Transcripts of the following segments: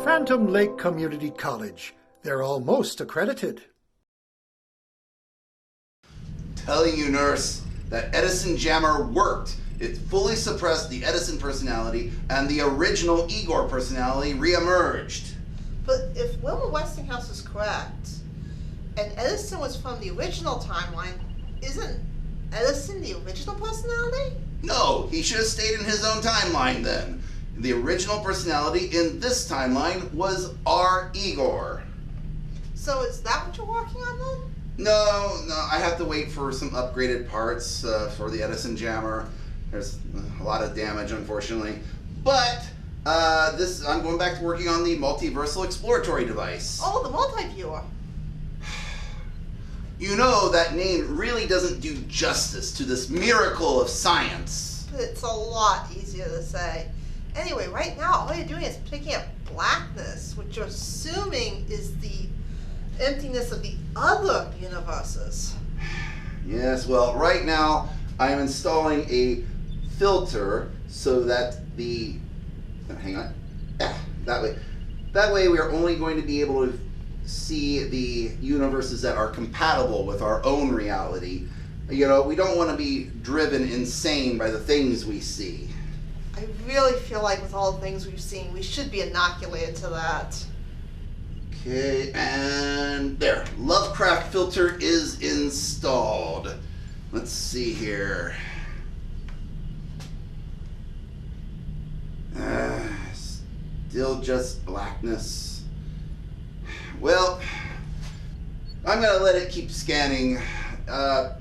Phantom Lake Community College. They're almost accredited. Telling you, nurse, that Edison jammer worked. It fully suppressed the Edison personality, and the original Igor personality reemerged. But if Wilma Westinghouse is correct, and Edison was from the original timeline, isn't Edison the original personality? No, he should have stayed in his own timeline then. The original personality in this timeline was our Igor. So is that what you're working on then? No, I have to wait for some upgraded parts for the Edison jammer. There's a lot of damage, unfortunately. But I'm going back to working on the multiversal exploratory device. Oh, the multi-viewer. You know, that name really doesn't do justice to this miracle of science. But it's a lot easier to say. Anyway, right now, all you're doing is picking up blackness, which you're assuming is the emptiness of the other universes. Yes, well, right now, I am installing a filter so that hang on. Yeah, that way we are only going to be able to see the universes that are compatible with our own reality. You know, we don't want to be driven insane by the things we see. I really feel like with all the things we've seen, we should be inoculated to that. Okay, and there. Lovecraft filter is installed. Let's see here. Still just blackness. Well, I'm gonna let it keep scanning.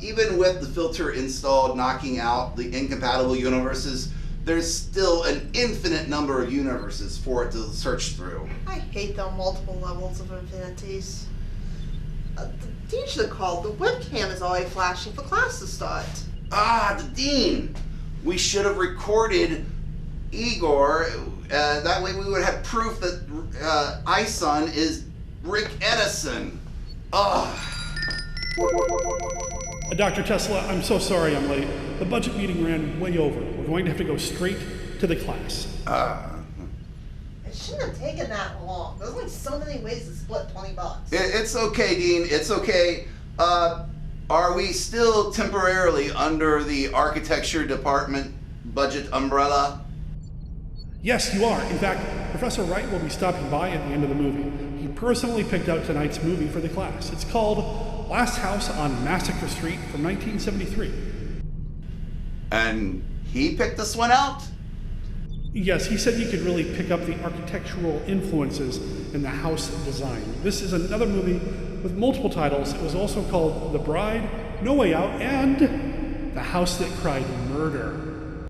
Even with the filter installed, knocking out the incompatible universes, there's still an infinite number of universes for it to search through. I hate the multiple levels of infinities. The dean should have called. The webcam is already flashing for class to start. Ah, the dean! We should have recorded Igor. That way we would have proof that Ison is Rick Edison. Ugh. Dr. Tesla, I'm so sorry I'm late. The budget meeting ran way over. We're going to have to go straight to the class. It shouldn't have taken that long. There's only so many ways to split $20. It's okay, Dean. It's okay. Are we still temporarily under the architecture department budget umbrella? Yes, you are. In fact, Professor Wright will be stopping by at the end of the movie. He personally picked out tonight's movie for the class. It's called Last House on Massacre Street from 1973. And he picked this one out? Yes, he said you could really pick up the architectural influences in the house design. This is another movie with multiple titles. It was also called The Bride, No Way Out, and The House That Cried Murder.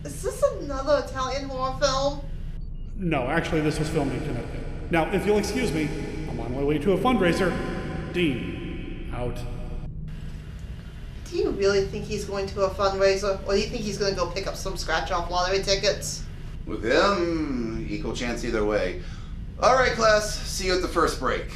Is this another Italian horror film? No, actually this was filmed in Connecticut. Now, if you'll excuse me, I'm on my way to a fundraiser. Dean, out. Do you really think he's going to a fundraiser? Or do you think he's going to go pick up some scratch-off lottery tickets? With him, equal chance either way. All right, class. See you at the first break.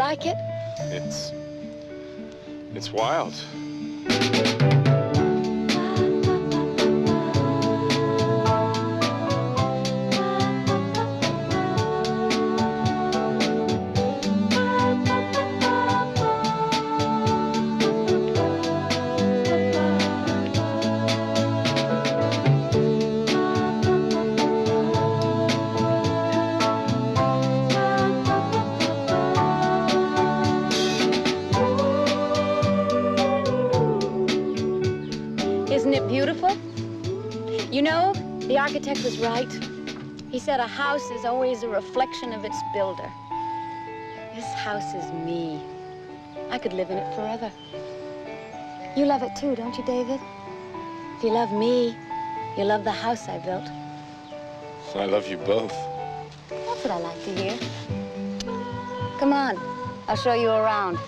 like it? It's wild. Isn't it beautiful? You know, the architect was right. He said a house is always a reflection of its builder. This house is me. I could live in it forever. You love it too, don't you, David? If you love me, you love the house I built. I love you both. That's what I like to hear. Come on, I'll show you around.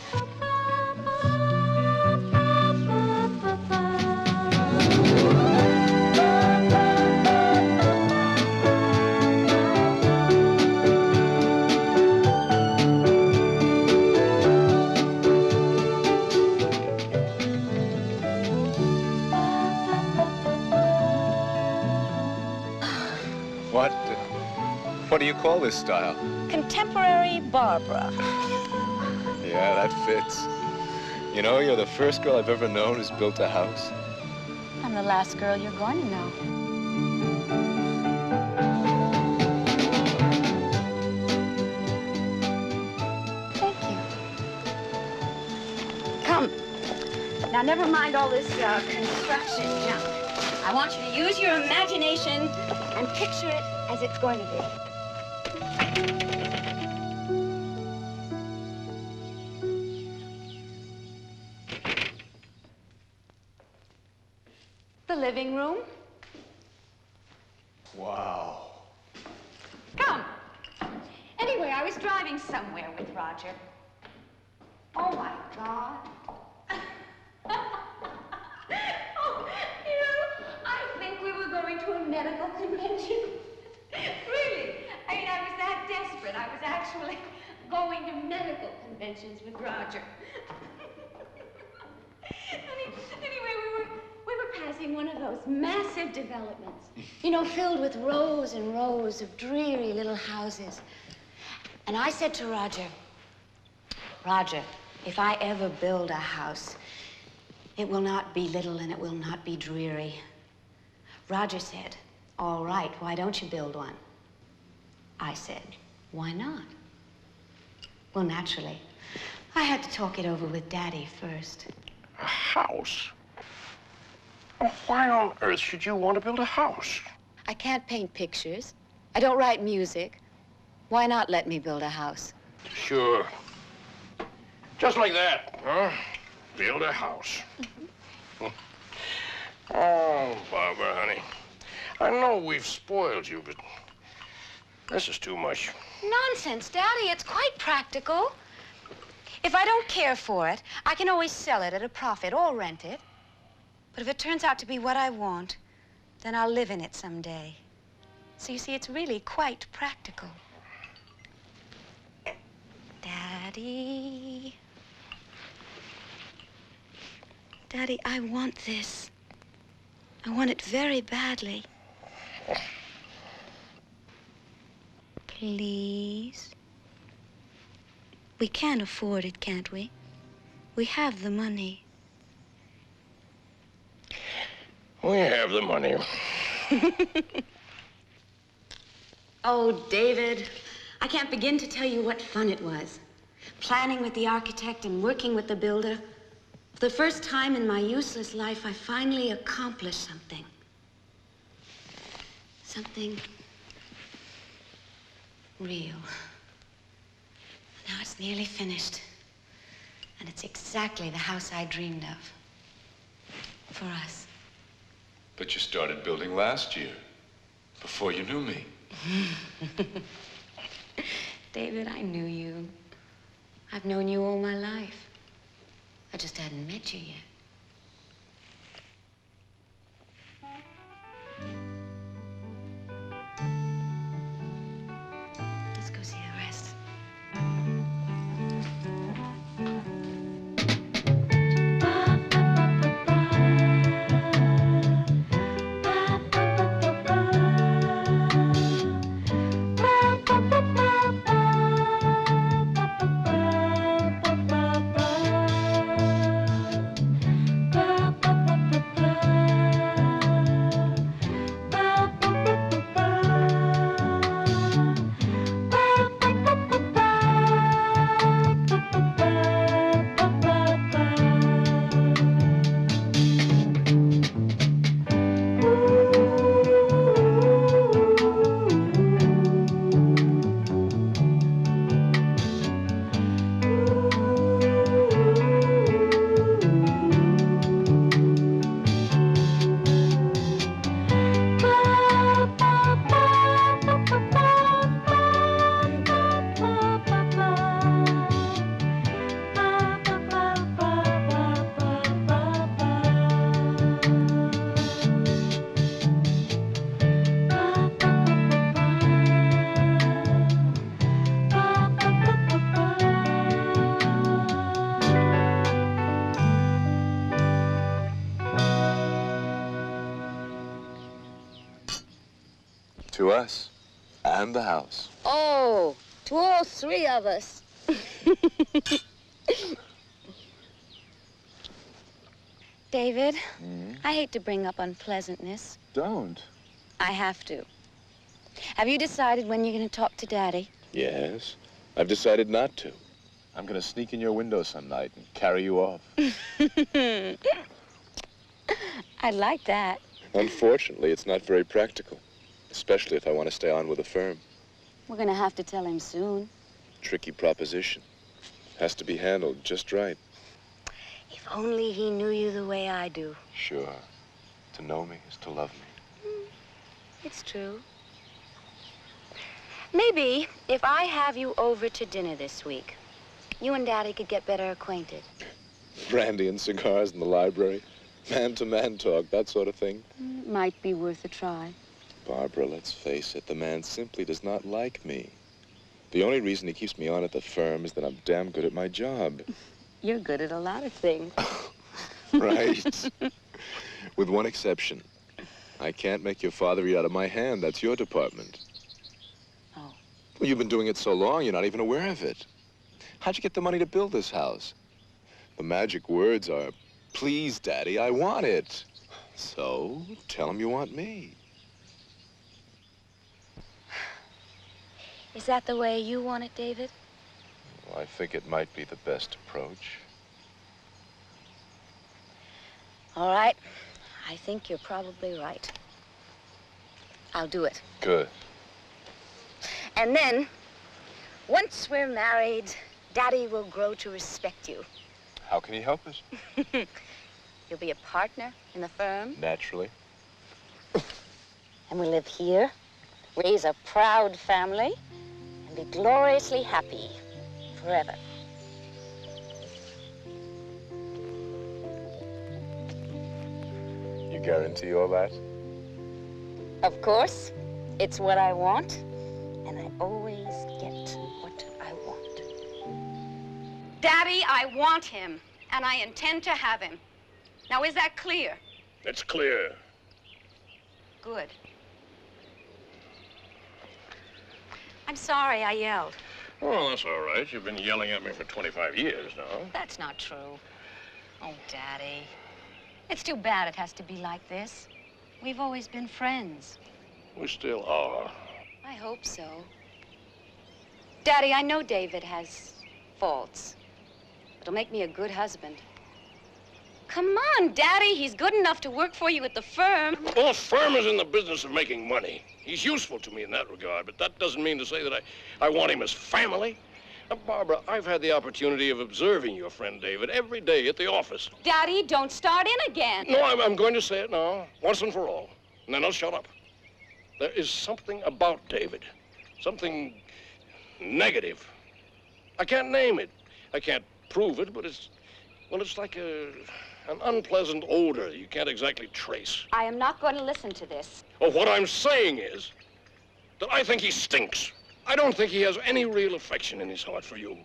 What do you call this style? Contemporary Barbara. Yeah, that fits. You know, you're the first girl I've ever known who's built a house. I'm the last girl you're going to know. Thank you. Come. Now, never mind all this construction junk. I want you to use your imagination and picture it as it's going to be. The living room. Wow. Come. Anyway, I was driving somewhere with Roger. Oh, my God. Oh, you know, I think we were going to a medical convention. Really. I mean, I was that desperate. I was actually going to medical conventions with Roger. Anyway, we were passing one of those massive developments, you know, filled with rows and rows of dreary little houses. And I said to Roger, Roger, if I ever build a house, it will not be little and it will not be dreary. Roger said, all right, why don't you build one? I said, why not? Well, naturally, I had to talk it over with Daddy first. A house? Why on earth should you want to build a house? I can't paint pictures. I don't write music. Why not let me build a house? Sure. Just like that, huh? Build a house. Oh, Barbara, honey. I know we've spoiled you, but this is too much. Nonsense, Daddy. It's quite practical. If I don't care for it, I can always sell it at a profit or rent it. But if it turns out to be what I want, then I'll live in it someday. So you see, it's really quite practical. Daddy. Daddy, I want this. I want it very badly. Please. We can afford it, can't we? We have the money. We have the money. Oh, David, I can't begin to tell you what fun it was. Planning with the architect and working with the builder. For the first time in my useless life, I finally accomplished something. Something real. Now it's nearly finished. And it's exactly the house I dreamed of. For us. But you started building last year, before you knew me. David, I knew you. I've known you all my life. I just hadn't met you yet. Let's go see the rest. To us. And the house. Oh, to all three of us. David, I hate to bring up unpleasantness. Don't. I have to. Have you decided when you're going to talk to Daddy? Yes. I've decided not to. I'm going to sneak in your window some night and carry you off. I'd like that. Unfortunately, it's not very practical, especially if I want to stay on with the firm. We're going to have to tell him soon. Tricky proposition. Has to be handled just right. If only he knew you the way I do. Sure. To know me is to love me. It's true. Maybe if I have you over to dinner this week, you and Daddy could get better acquainted. Brandy and cigars in the library. Man-to-man talk, that sort of thing. It might be worth a try. Barbara, let's face it, the man simply does not like me. The only reason he keeps me on at the firm is that I'm damn good at my job. You're good at a lot of things. Right. With one exception. I can't make your father eat out of my hand. That's your department. Oh. Well, you've been doing it so long, you're not even aware of it. How'd you get the money to build this house? The magic words are, please, Daddy, I want it. So, tell him you want me. Is that the way you want it, David? Well, I think it might be the best approach. All right. I think you're probably right. I'll do it. Good. And then, once we're married, Daddy will grow to respect you. How can he help us? You'll be a partner in the firm. Naturally. And we'll live here, raise a proud family, and be gloriously happy forever. You guarantee all that? Of course, it's what I want, and I always get what I want. Daddy, I want him, and I intend to have him. Now, is that clear? It's clear. Good. I'm sorry I yelled. Oh, that's all right. You've been yelling at me for 25 years now. That's not true. Oh, Daddy. It's too bad it has to be like this. We've always been friends. We still are. I hope so. Daddy, I know David has faults. It'll make me a good husband. Come on, Daddy. He's good enough to work for you at the firm. Well, the firm is in the business of making money. He's useful to me in that regard, but that doesn't mean to say that I want him as family. Now, Barbara, I've had the opportunity of observing your friend David every day at the office. Daddy, don't start in again. No, I'm going to say it now, once and for all, and then I'll shut up. There is something about David, something negative. I can't name it. I can't prove it, but it's like an unpleasant odor you can't exactly trace. I am not going to listen to this. Well, what I'm saying is that I think he stinks. I don't think he has any real affection in his heart for you.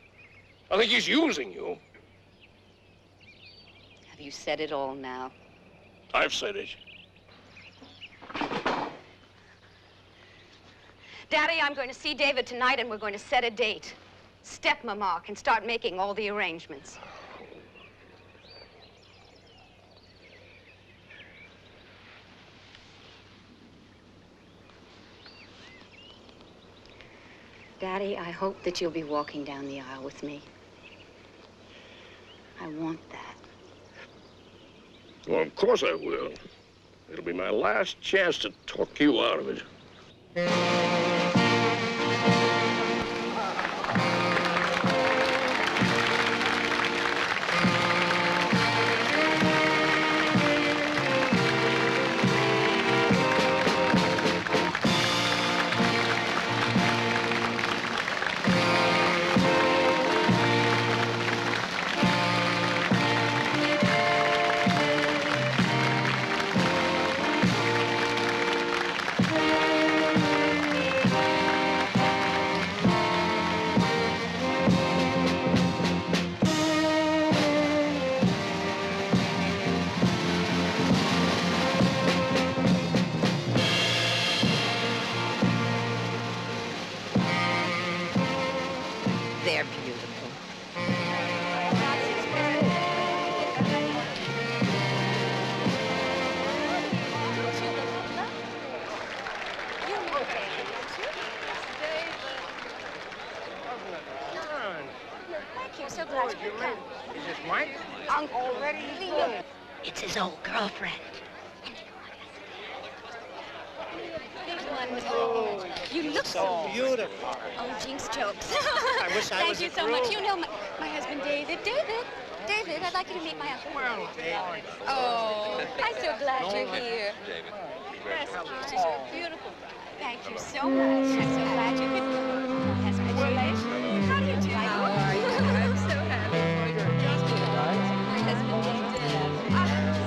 I think he's using you. Have you said it all now? I've said it. Daddy, I'm going to see David tonight, and we're going to set a date. Stepmama can start making all the arrangements. Daddy, I hope that you'll be walking down the aisle with me. I want that. Well, of course I will. It'll be my last chance to talk you out of it. It's his old girlfriend. You look So beautiful. Oh, Jinx jokes. I wish I was Thank you a so groom. much. You know my husband, David. David, I'd like you to meet my husband. Oh, I'm so glad you're here. David. Yes, hi. Beautiful. Thank you so much. I'm so glad you could come. My husband, David. How do you do? How are you? I'm so happy for you. My husband, David.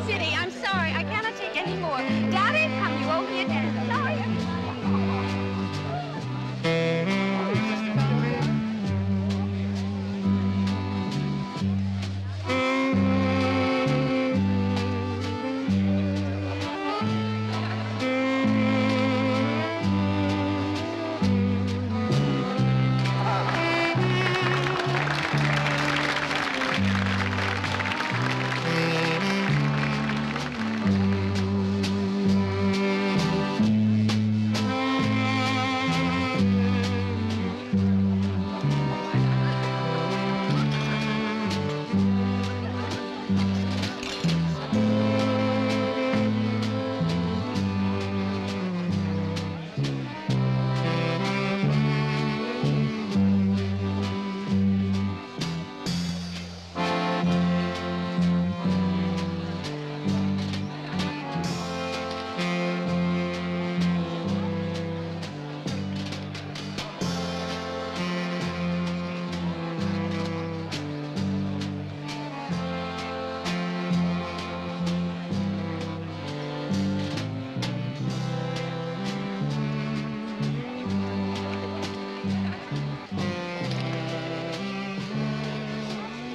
City, I'm sorry. I cannot take any more. Daddy, come you over here, Daddy. Sorry.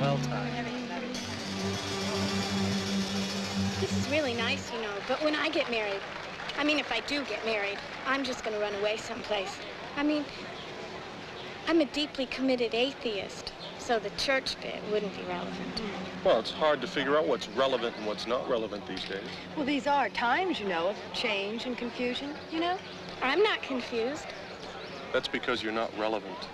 Well timed. This is really nice, you know, but when I get married, I mean, if I do get married, I'm just going to run away someplace. I mean, I'm a deeply committed atheist, so the church bit wouldn't be relevant. Well, it's hard to figure out what's relevant and what's not relevant these days. Well, these are times, you know, of change and confusion, you know? I'm not confused. That's because you're not relevant.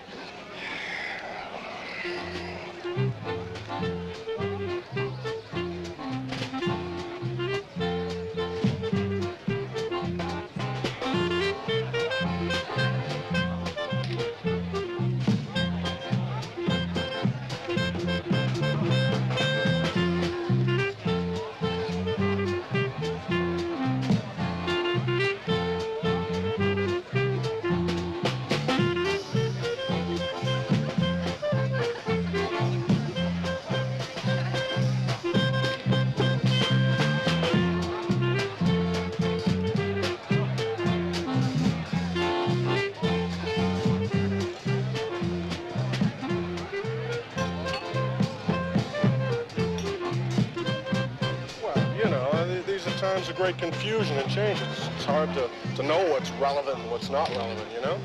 These are times of great confusion and changes. It's hard to know what's relevant and what's not relevant, you know?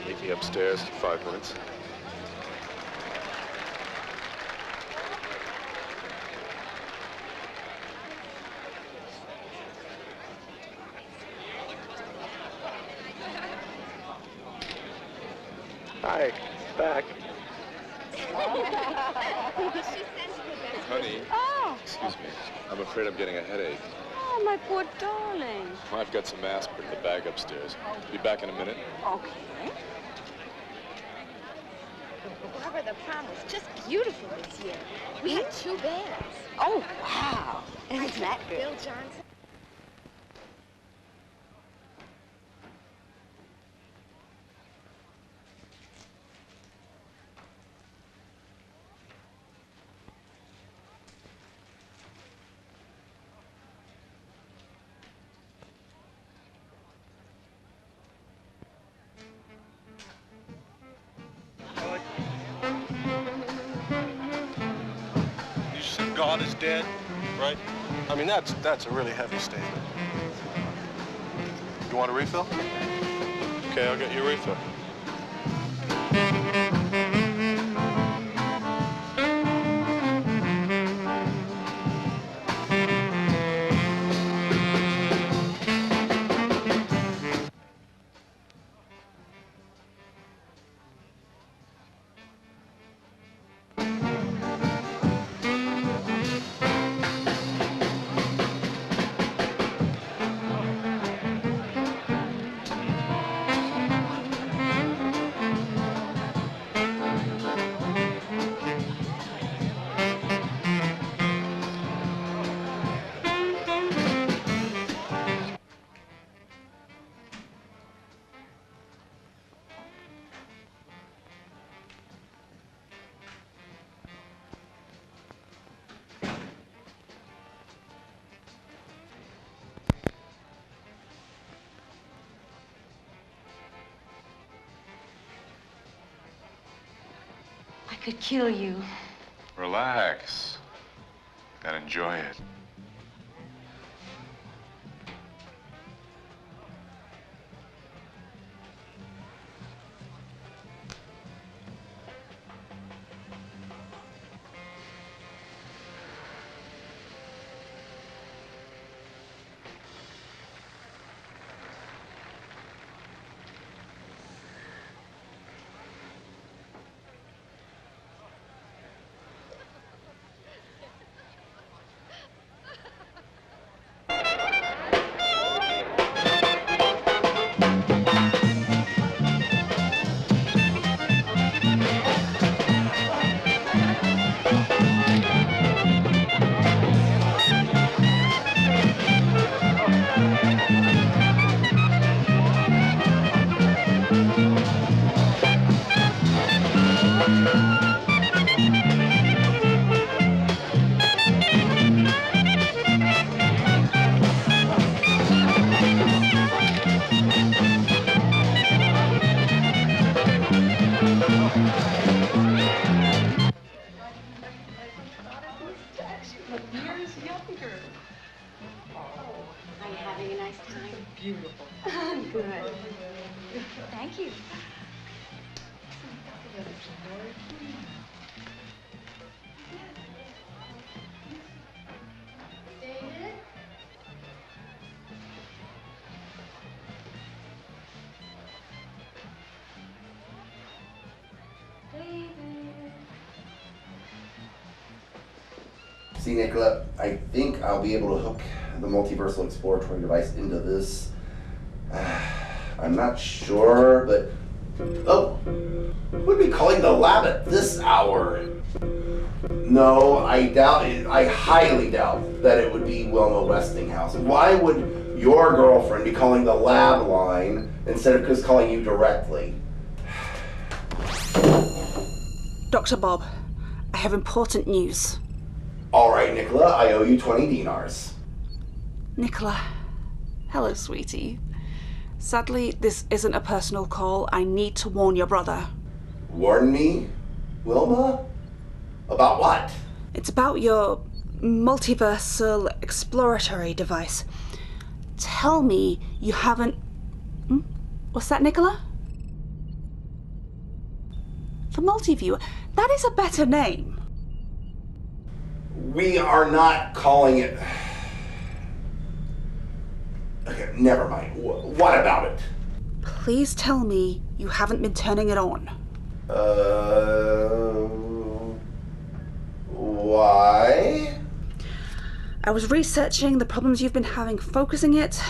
Meet me upstairs in 5 minutes. Hi, back. Honey, excuse me. I'm afraid I'm getting a headache. Oh, my poor darling. I've got some aspirin in the bag upstairs. Be back in a minute. Okay. Barbara, the prom was just beautiful this year. We had 2 bands. Oh, wow. Isn't that good? Bill Johnson. You said God is dead, right? I mean, that's a really heavy statement. You want a refill? Okay, I'll get you a refill. could kill you. Relax. Gotta enjoy it. Are you having a nice time? Beautiful. Good. Thank you. David? See, Nicola, I think I'll be able to hook the multiversal exploratory device into this. I'm not sure, but... Oh! Who'd be calling the lab at this hour? No, I doubt it. I highly doubt that it would be Wilma Westinghouse. Why would your girlfriend be calling the lab line instead of just calling you directly? Dr. Bob, I have important news. All right, Nicola, I owe you 20 dinars. Nicola, hello, sweetie. Sadly, this isn't a personal call. I need to warn your brother. Warn me? Wilma? About what? It's about your multiversal exploratory device. Tell me you haven't... What's that, Nicola? The Multiviewer. That is a better name. We are not calling it... Okay, never mind. What about it? Please tell me you haven't been turning it on. Why? I was researching the problems you've been having focusing it,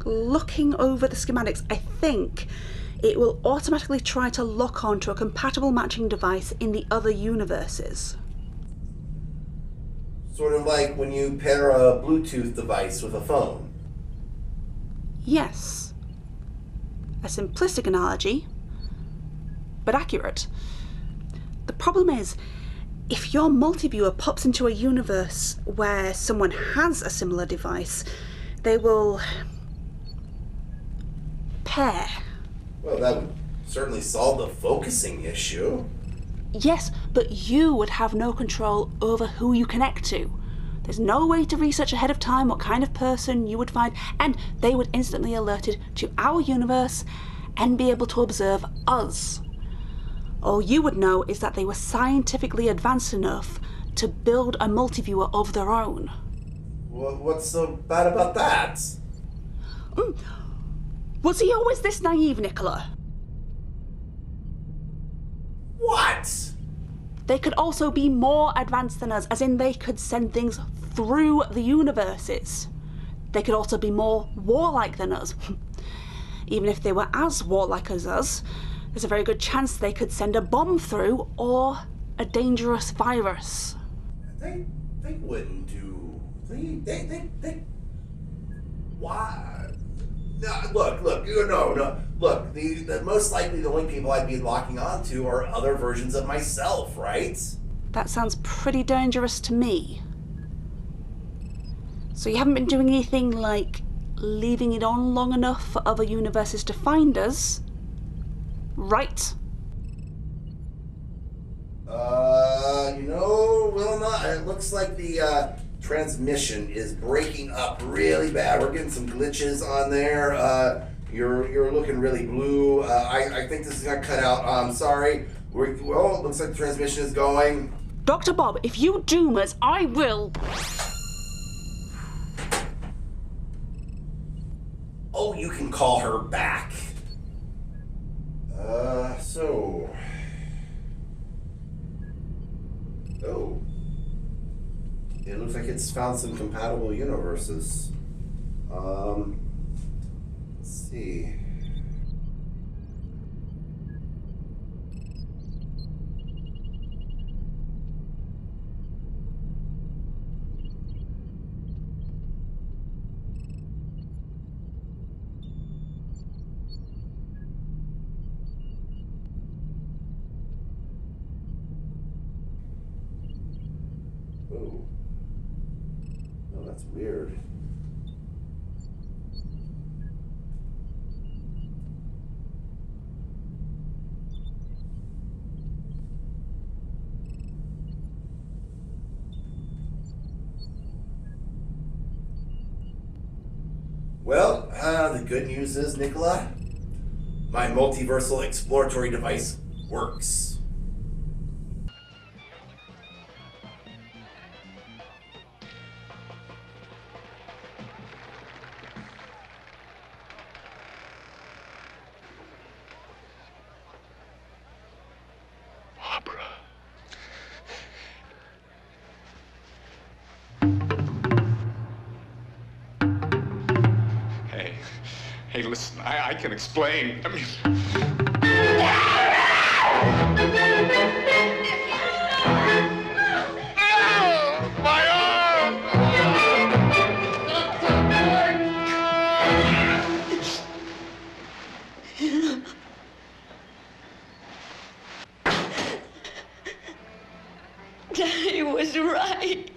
looking over the schematics. I think it will automatically try to lock on to a compatible matching device in the other universes. Sort of like when you pair a Bluetooth device with a phone. Yes. A simplistic analogy, but accurate. The problem is, if your multiviewer pops into a universe where someone has a similar device, they will pair. Well, that would certainly solve the focusing issue. Yes, but you would have no control over who you connect to. There's no way to research ahead of time what kind of person you would find, and they would instantly alerted to our universe and be able to observe us. All you would know is that they were scientifically advanced enough to build a multiviewer of their own. What's so bad about that? Was he always this naive, Nicola? What? They could also be more advanced than us, as in they could send things through the universes. They could also be more warlike than us. Even if they were as warlike as us, there's a very good chance they could send a bomb through or a dangerous virus. They wouldn't do... They... Why? No, look, no. Look, the most likely the only people I'd be locking onto are other versions of myself, right? That sounds pretty dangerous to me. So you haven't been doing anything like leaving it on long enough for other universes to find us, right? You know, Wilma, it looks like the transmission is breaking up really bad. We're getting some glitches on there. You're looking really blue. I think this is gonna cut out. I'm sorry. Well, it looks like the transmission is going. Dr. Bob, if you doom us, I will. Oh, you can call her back. Oh. It looks like it's found some compatible universes. Let's see. Oh. Oh, that's weird. Well, the good news is, Nicola, my multiversal exploratory device works. Hey, listen, I can explain. I mean... My arm! Daddy was right.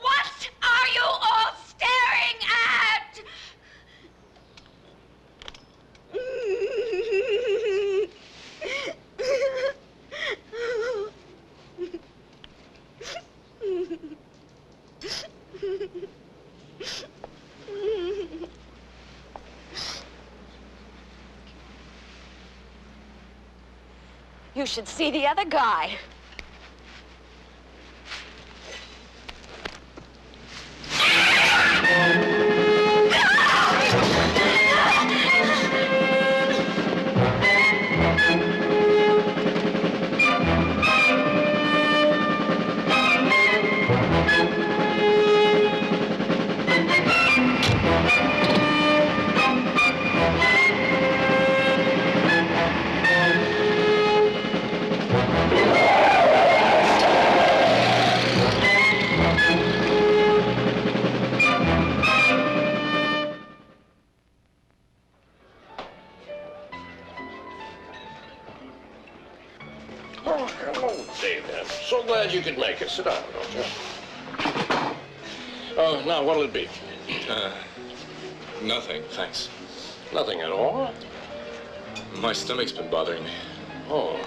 What are you all staring at? You should see the other guy. Oh, hello, David. I'm so glad you could make it. Sit down, don't you? Oh, now, what'll it be? Nothing, thanks. Nothing at all? My stomach's been bothering me. Oh,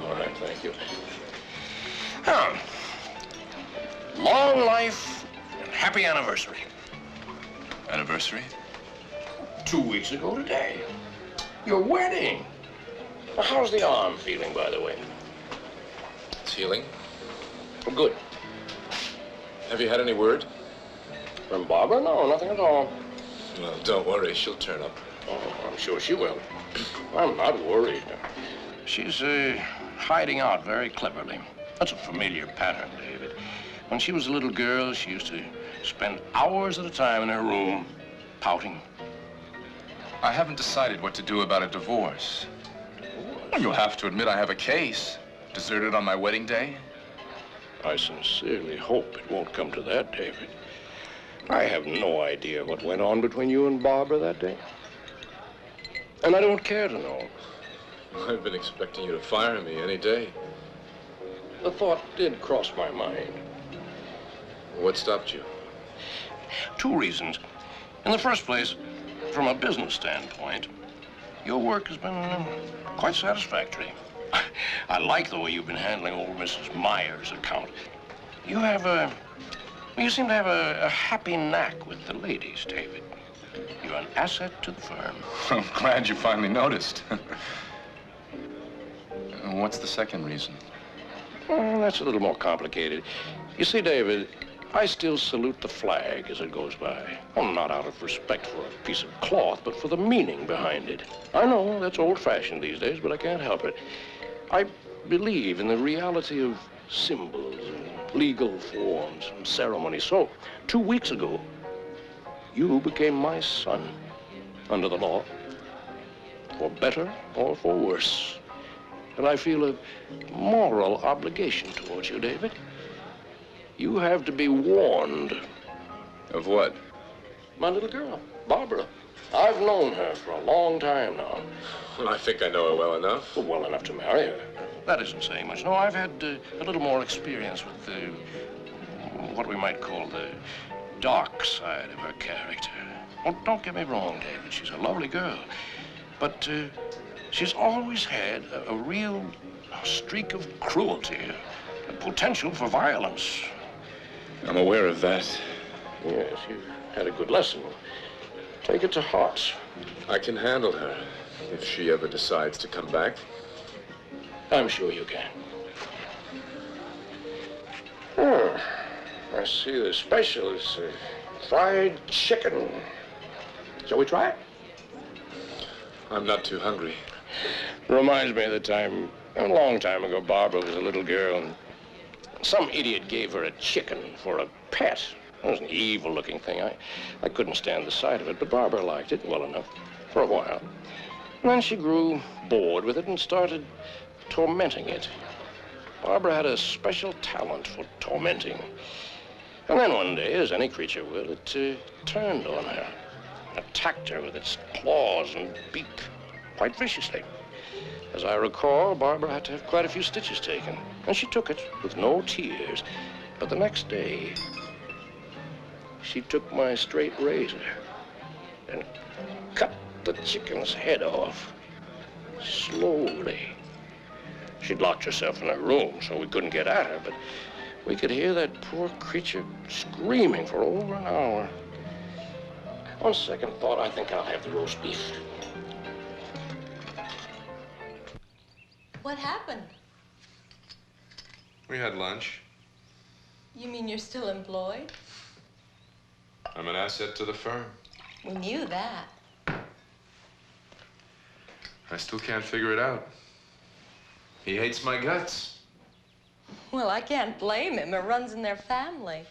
all right, thank you. Now, long life and happy anniversary. Anniversary? 2 weeks ago today. Your wedding. Well, how's the arm feeling, by the way? It's healing. Oh, good. Have you had any word? From Barbara? No, nothing at all. Well, don't worry, she'll turn up. Oh, I'm sure she will. I'm not worried. She's hiding out very cleverly. That's a familiar pattern, David. When she was a little girl, she used to spend hours at a time in her room, pouting. I haven't decided what to do about a divorce. You'll have to admit I have a case. Deserted on my wedding day. I sincerely hope it won't come to that, David. I have no idea what went on between you and Barbara that day. And I don't care to know. I've been expecting you to fire me any day. The thought did cross my mind. What stopped you? Two reasons. In the first place, from a business standpoint, your work has been quite satisfactory. I like the way you've been handling old Mrs. Meyer's account. You seem to have a happy knack with the ladies, David. You're an asset to the firm. I'm glad you finally noticed. What's the second reason? Well, that's a little more complicated. You see, David, I still salute the flag as it goes by. Well, not out of respect for a piece of cloth, but for the meaning behind it. I know that's old-fashioned these days, but I can't help it. I believe in the reality of symbols and legal forms and ceremonies. So, 2 weeks ago, you became my son under the law, for better or for worse. And I feel a moral obligation towards you, David. You have to be warned. Of what? My little girl, Barbara. I've known her for a long time now. Well, I think I know her well enough. Well enough to marry her. That isn't saying much. No, I've had a little more experience with what we might call the dark side of her character. Well, don't get me wrong, David. She's a lovely girl. But she's always had a real streak of cruelty, a potential for violence. I'm aware of that. Yes, you've had a good lesson. Take it to heart. I can handle her if she ever decides to come back. I'm sure you can. Oh, I see the special is fried chicken. Shall we try it? I'm not too hungry. Reminds me of the time, a long time ago, Barbara was a little girl, and some idiot gave her a chicken for a pet. It was an evil-looking thing. I couldn't stand the sight of it, but Barbara liked it well enough for a while. And then she grew bored with it and started tormenting it. Barbara had a special talent for tormenting. And then one day, as any creature will, it turned on her, attacked her with its claws and beak quite viciously. As I recall, Barbara had to have quite a few stitches taken, and she took it with no tears. But the next day, she took my straight razor and cut the chicken's head off, slowly. She'd locked herself in her room, so we couldn't get at her, but we could hear that poor creature screaming for over an hour. On second thought, I think I'll have the roast beef. What happened? We had lunch. You mean you're still employed? I'm an asset to the firm. We knew that. I still can't figure it out. He hates my guts. Well, I can't blame him. It runs in their family.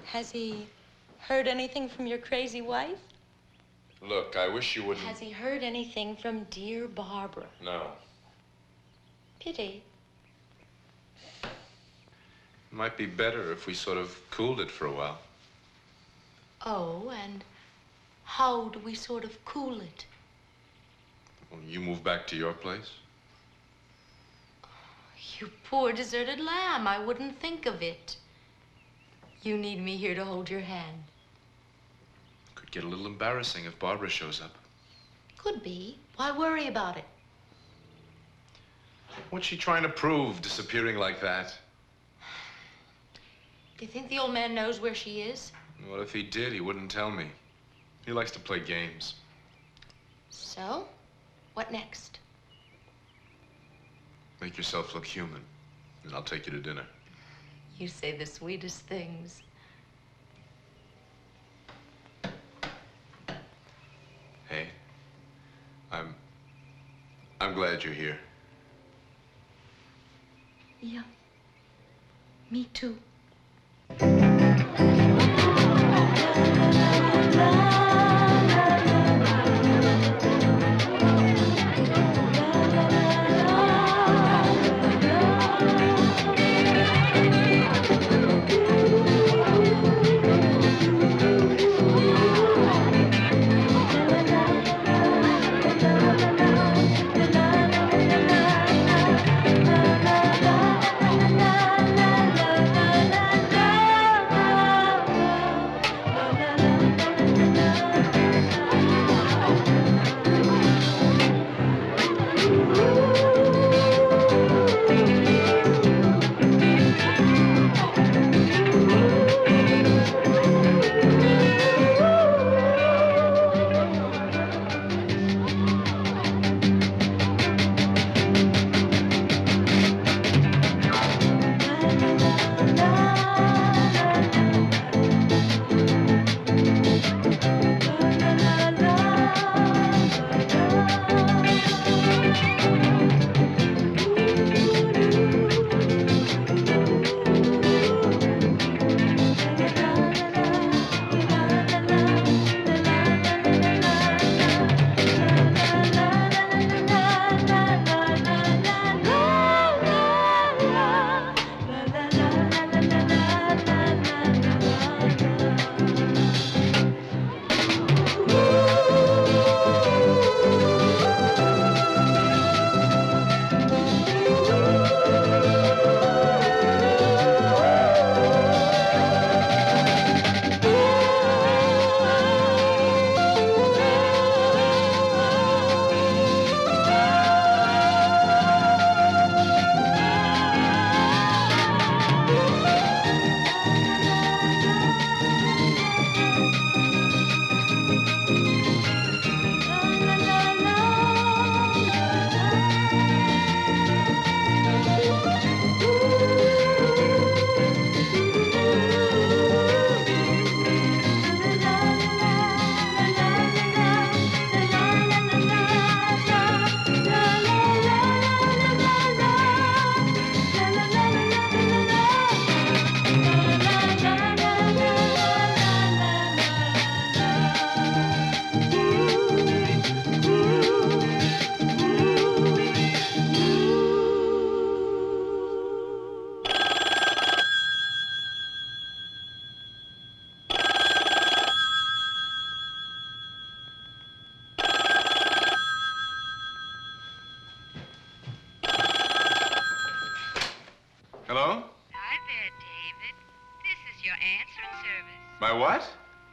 Has he heard anything from your crazy wife? Look, I wish you wouldn't... Has he heard anything from dear Barbara? No. Pity. It might be better if we sort of cooled it for a while. Oh, and how do we sort of cool it? Well, you move back to your place? You poor deserted lamb. I wouldn't think of it. You need me here to hold your hand. Could get a little embarrassing if Barbara shows up. Could be. Why worry about it? What's she trying to prove, disappearing like that? Do you think the old man knows where she is? Well, if he did, he wouldn't tell me. He likes to play games. So, what next? Make yourself look human, and I'll take you to dinner. You say the sweetest things. Hey, I'm glad you're here. Yeah, me too.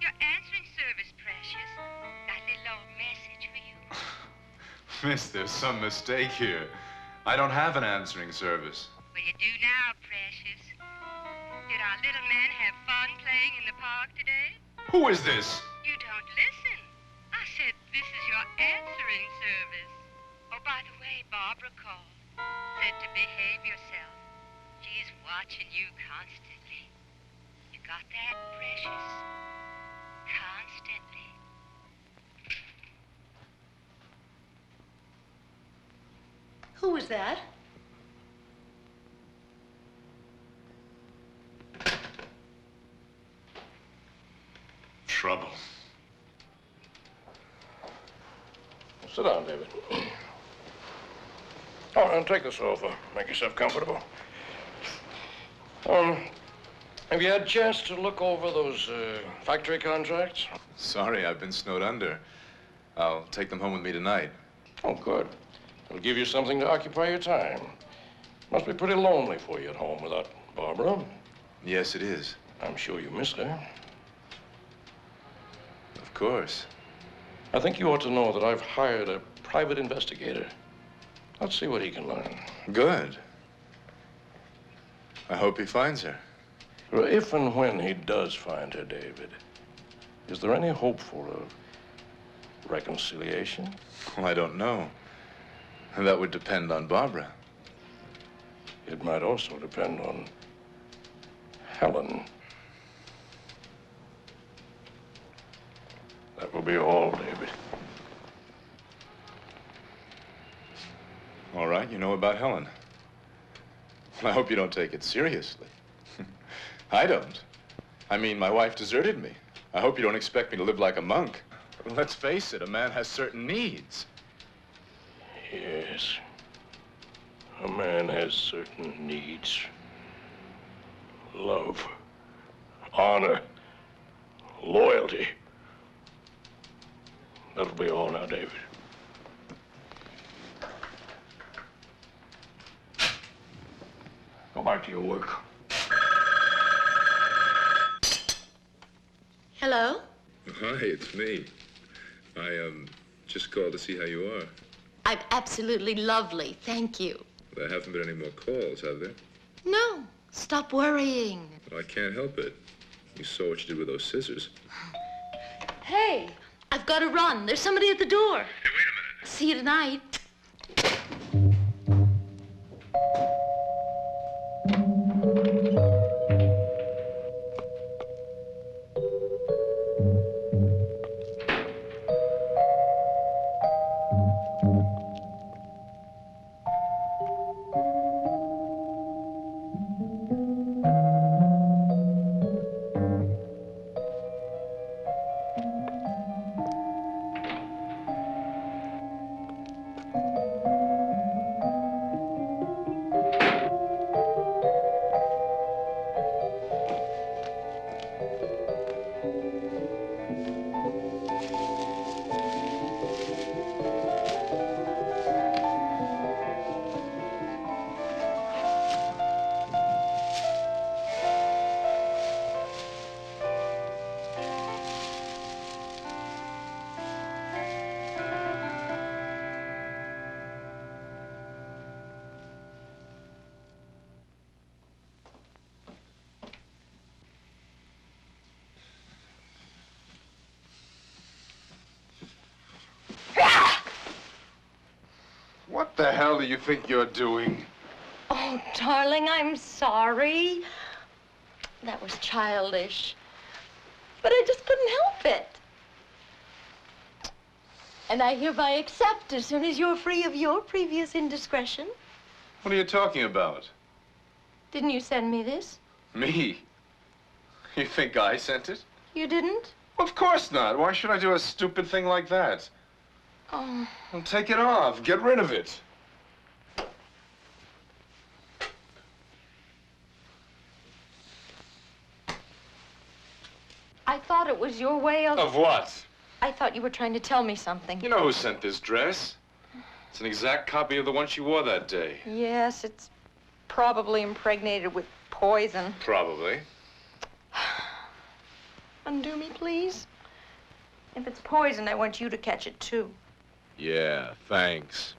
Your answering service, Precious. Got a little old message for you. Miss, there's some mistake here. I don't have an answering service. Well, you do now, Precious. Did our little man have fun playing in the park today? Who is this? You don't listen. I said this is your answering service. Oh, by the way, Barbara called. Said to behave yourself. She's watching you constantly. You got that, Precious? Constantly. Who was that? Trouble. Sit down, David. Oh, and take the sofa. Make yourself comfortable. Have you had a chance to look over those factory contracts? Sorry, I've been snowed under. I'll take them home with me tonight. Oh, good. It'll give you something to occupy your time. Must be pretty lonely for you at home without Barbara. Yes, it is. I'm sure you miss her. Of course. I think you ought to know that I've hired a private investigator. Let's see what he can learn. Good. I hope he finds her. Well, if and when he does find her, David, is there any hope for a reconciliation? Well, I don't know. That would depend on Barbara. It might also depend on Helen. That will be all, David. All right, you know about Helen. I hope you don't take it seriously. I don't. I mean, my wife deserted me. I hope you don't expect me to live like a monk. Let's face it, a man has certain needs. Yes. A man has certain needs. Love, honor, loyalty. That'll be all now, David. Go back to your work. Hello? Hi, it's me. I, just called to see how you are. I'm absolutely lovely, thank you. There haven't been any more calls, have there? No, stop worrying. I can't help it. You saw what you did with those scissors. Hey, I've got to run. There's somebody at the door. Hey, wait a minute. See you tonight. What the hell do you think you're doing? Oh, darling, I'm sorry. That was childish. But I just couldn't help it. And I hereby accept as soon as you're free of your previous indiscretion. What are you talking about? Didn't you send me this? Me? You think I sent it? You didn't? Of course not. Why should I do a stupid thing like that? Oh. Well, take it off. Get rid of it. I thought it was your way of... Of what? I thought you were trying to tell me something. You know who sent this dress? It's an exact copy of the one she wore that day. Yes, it's probably impregnated with poison. Probably. Undo me, please. If it's poison, I want you to catch it, too. Yeah, thanks.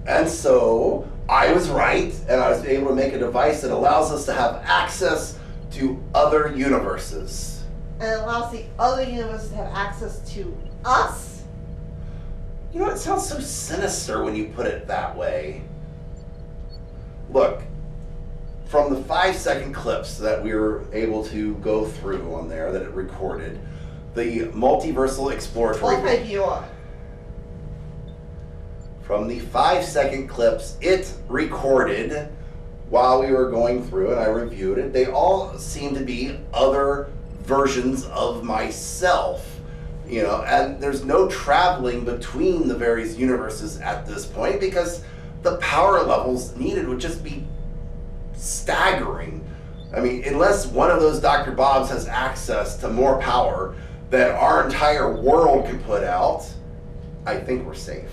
And so I was right, and I was able to make a device that allows us to have access to other universes. And it allows the other universes to have access to us? You know, it sounds so sinister when you put it that way. Look, from the 5-second clips that we were able to go through on there that it recorded, the multiversal exploratory... Okay, viewer. From the 5-second clips it recorded while we were going through and I reviewed it, they all seem to be other versions of myself, you know, and there's no traveling between the various universes at this point because the power levels needed would just be staggering. I mean, unless one of those Dr. Bobs has access to more power than our entire world can put out, I think we're safe.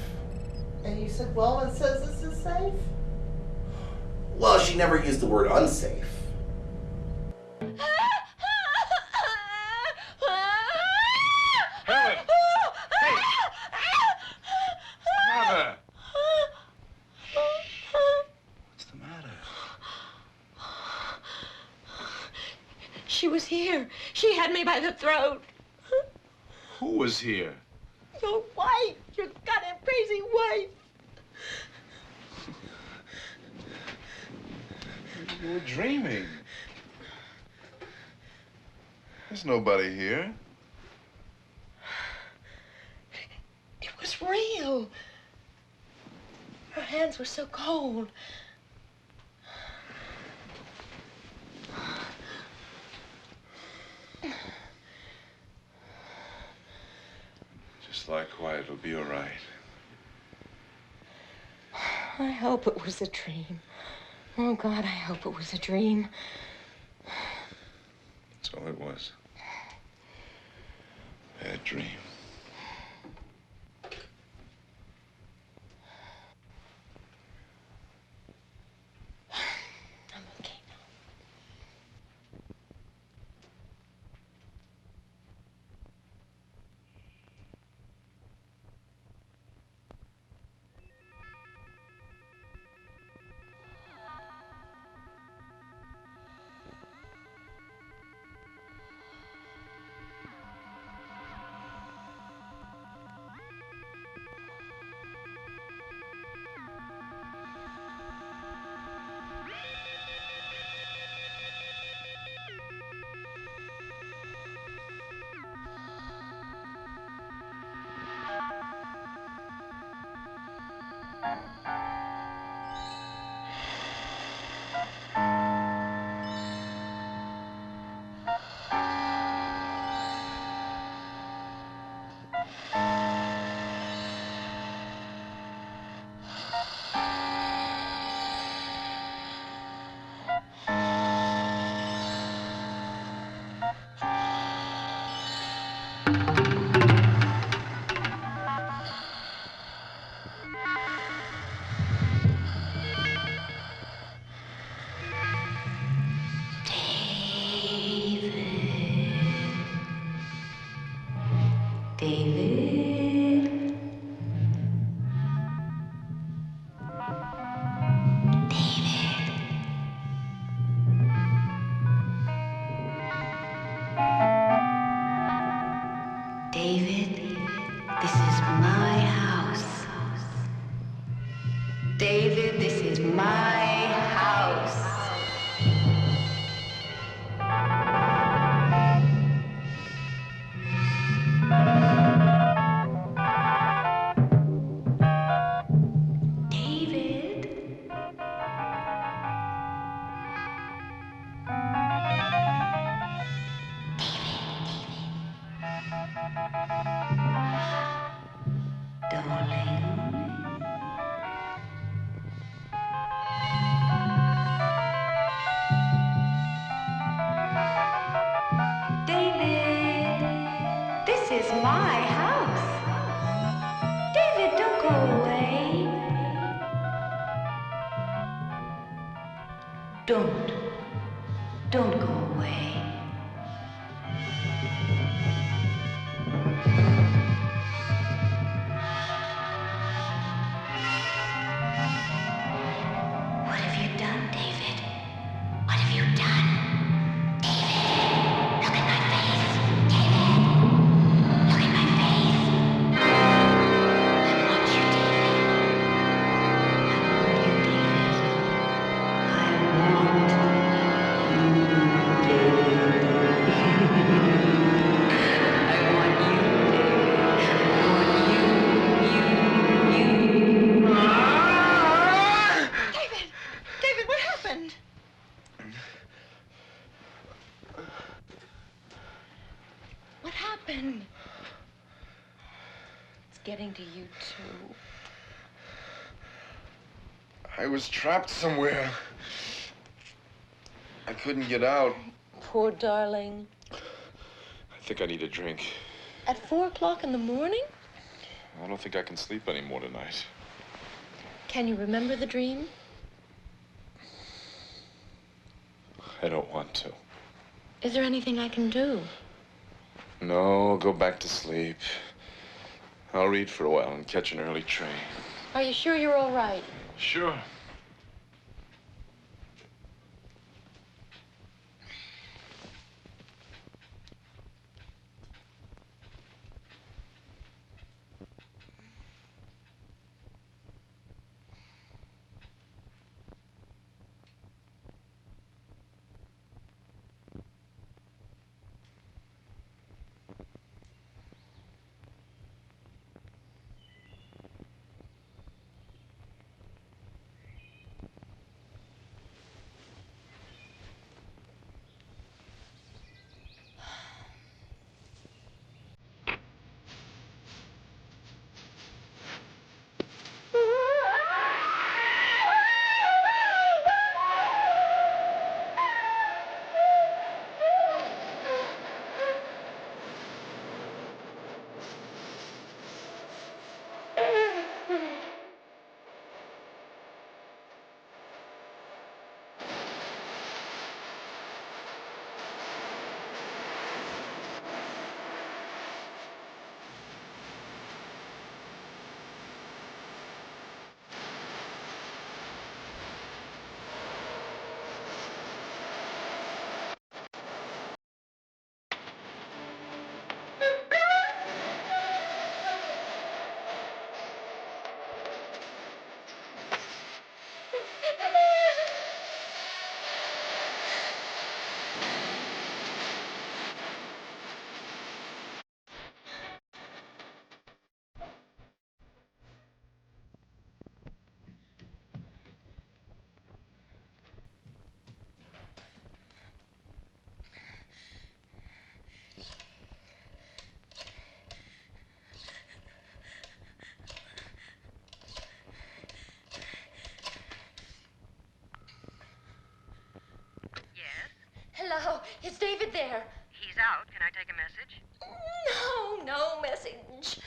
And you said Wellman says this is safe? Well, she never used the word unsafe. Helen! Hey! Mother! What's the matter? She was here. She had me by the throat. Who was here? Your wife. Your goddamn crazy wife. You were dreaming. There's nobody here. It was real. Her hands were so cold. Just lie quiet, it'll be all right. I hope it was a dream. Oh, God, I hope it was a dream. That's all it was. Bad dream. I'm okay now. David, this is my house. David, this is my house. This is my house. David, don't go away. Don't go away. What have you done, David? What have you done? David, look at my face. David, look at my face. I want you, David. I want you, David! David, what happened? What happened? It's getting to you, too. I was trapped somewhere. I couldn't get out. Poor darling. I think I need a drink. At 4 o'clock in the morning? I don't think I can sleep anymore tonight. Can you remember the dream? I don't want to. Is there anything I can do? No, go back to sleep. I'll read for a while and catch an early train. Are you sure you're all right? Sure. Hello, is David there? He's out. Can I take a message? No message.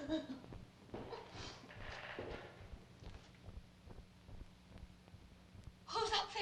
Who's up there?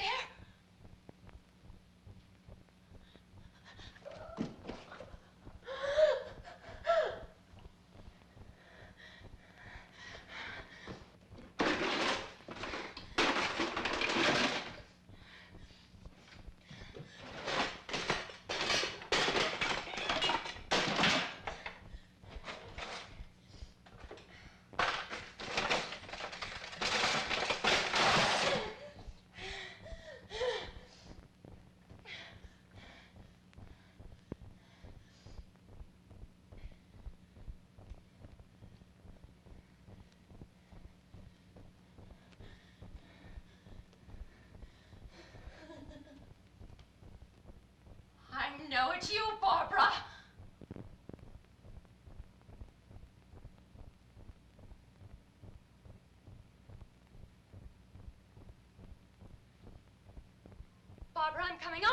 I know it's you, Barbara. Barbara, I'm coming up.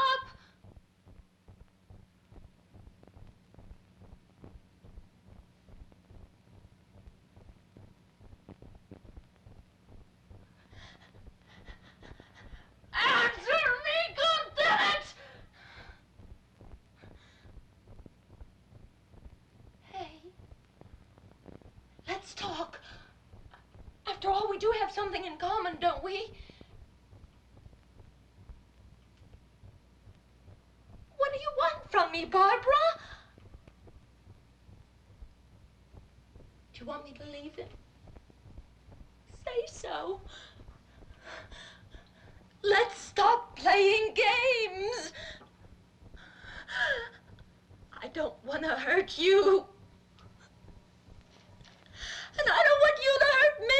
Answer me, goddammit! Hey, let's talk. After all, we do have something in common, don't we? What do you want from me, Barbara? Do you want me to leave him? Say so. Let's stop playing games. I don't want to hurt you. And I don't want you to hurt me.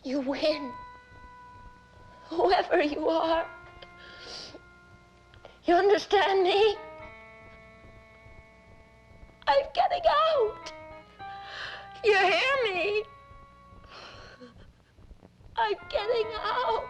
You win. Whoever you are. You understand me? I'm getting out. You hear me? I'm getting out.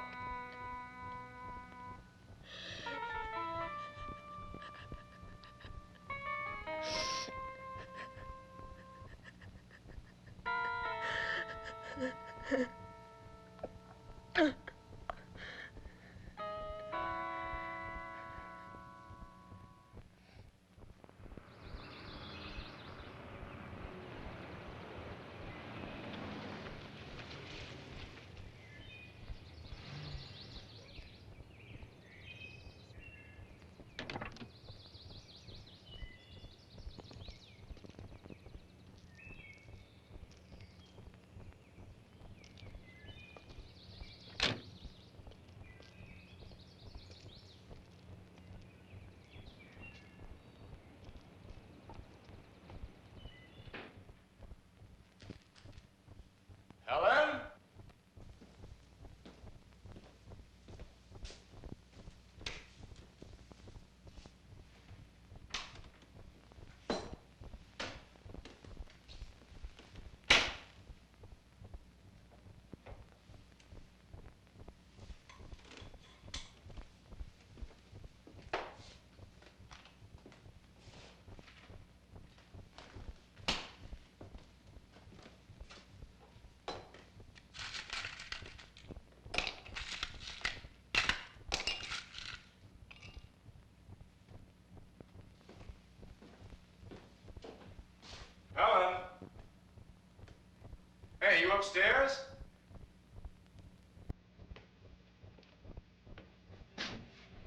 upstairs?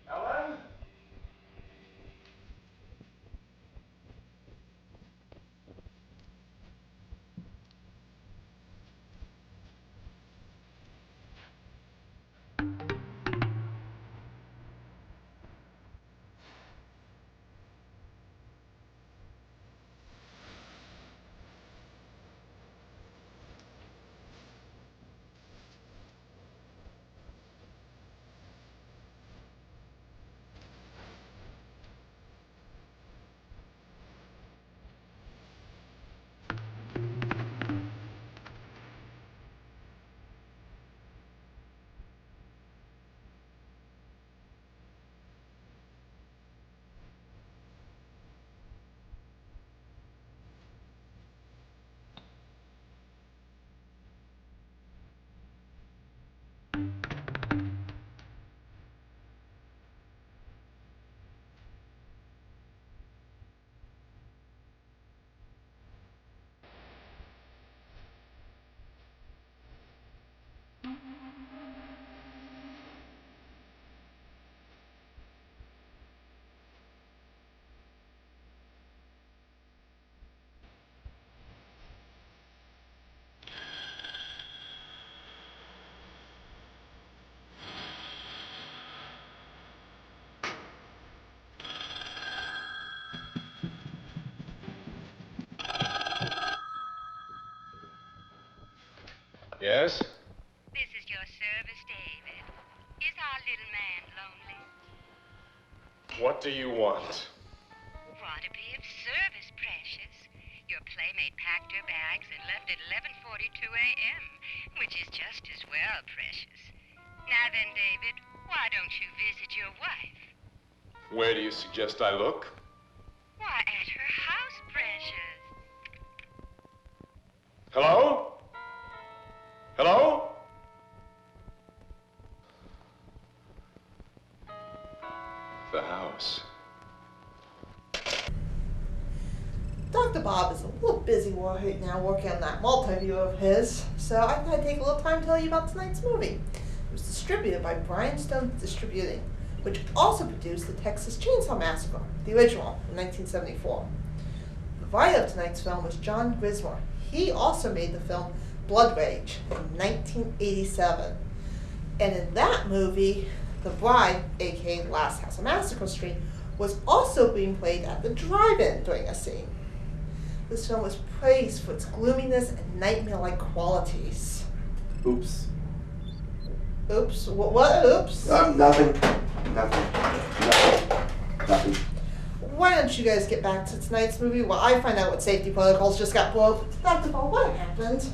Ellen? Yes? This is your service, David. Is our little man lonely? What do you want? Want to be of service, precious. Your playmate packed her bags and left at 11:42 a.m., which is just as well, precious. Now then, David, why don't you visit your wife? Where do you suggest I look? Why, at her house, precious. Hello? Hello? The house. Dr. Bob is a little busy right now working on that multi-view of his, so I thought I'd take a little time to tell you about tonight's movie. It was distributed by Brian Stone Distributing, which also produced the Texas Chainsaw Massacre, the original, in 1974. The writer of tonight's film was John Grismer. He also made the film Blood Rage in 1987. And in that movie, the bride, aka the Last House on Massacre Street, was also being played at the drive-in during a scene. This film was praised for its gloominess and nightmare-like qualities. Oops. Oops? What? Oops? Nothing. Why don't you guys get back to tonight's movie while I find out what safety protocols just got broke? Dr. Paul, what happened?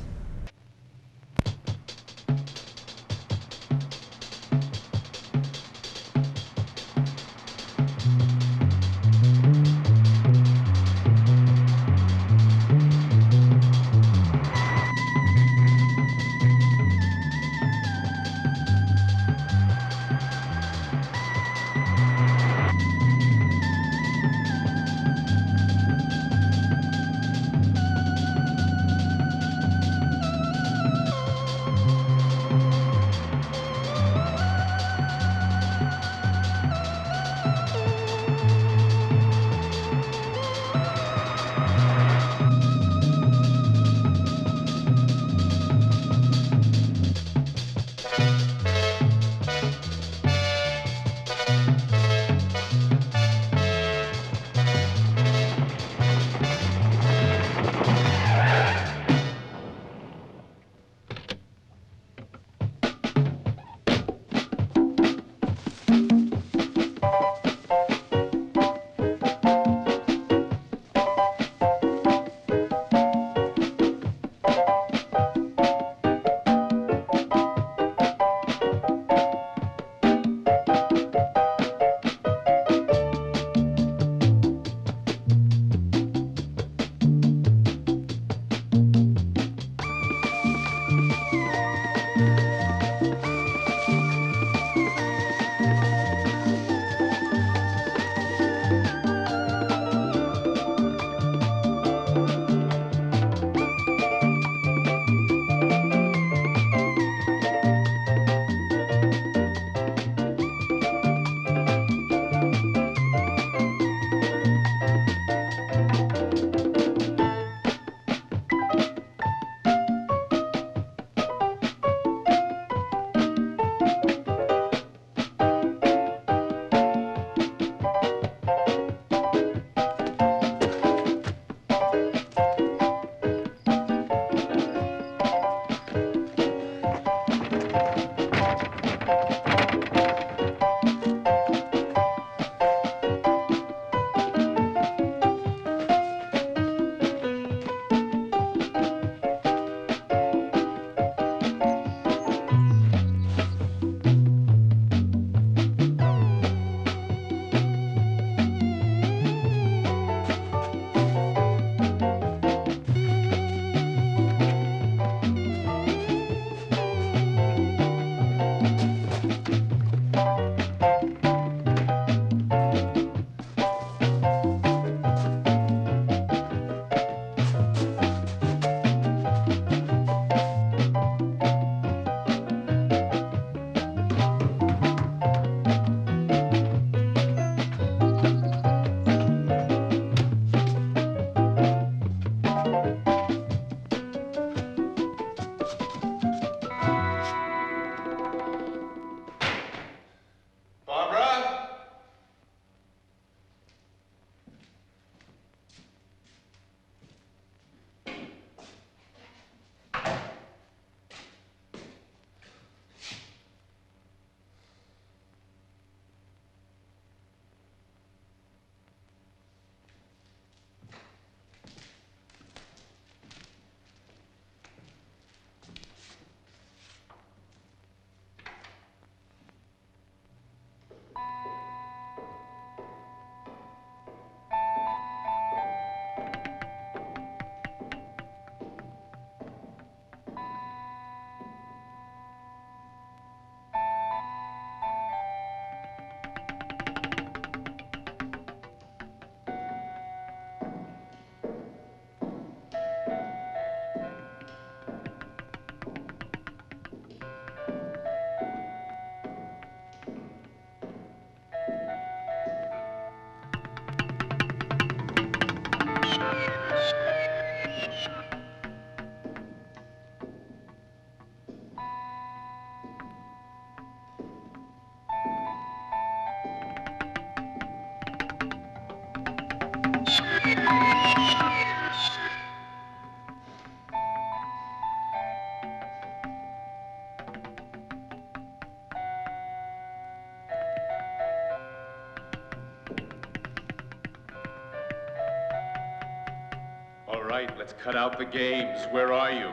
All right, let's cut out the games. Where are you?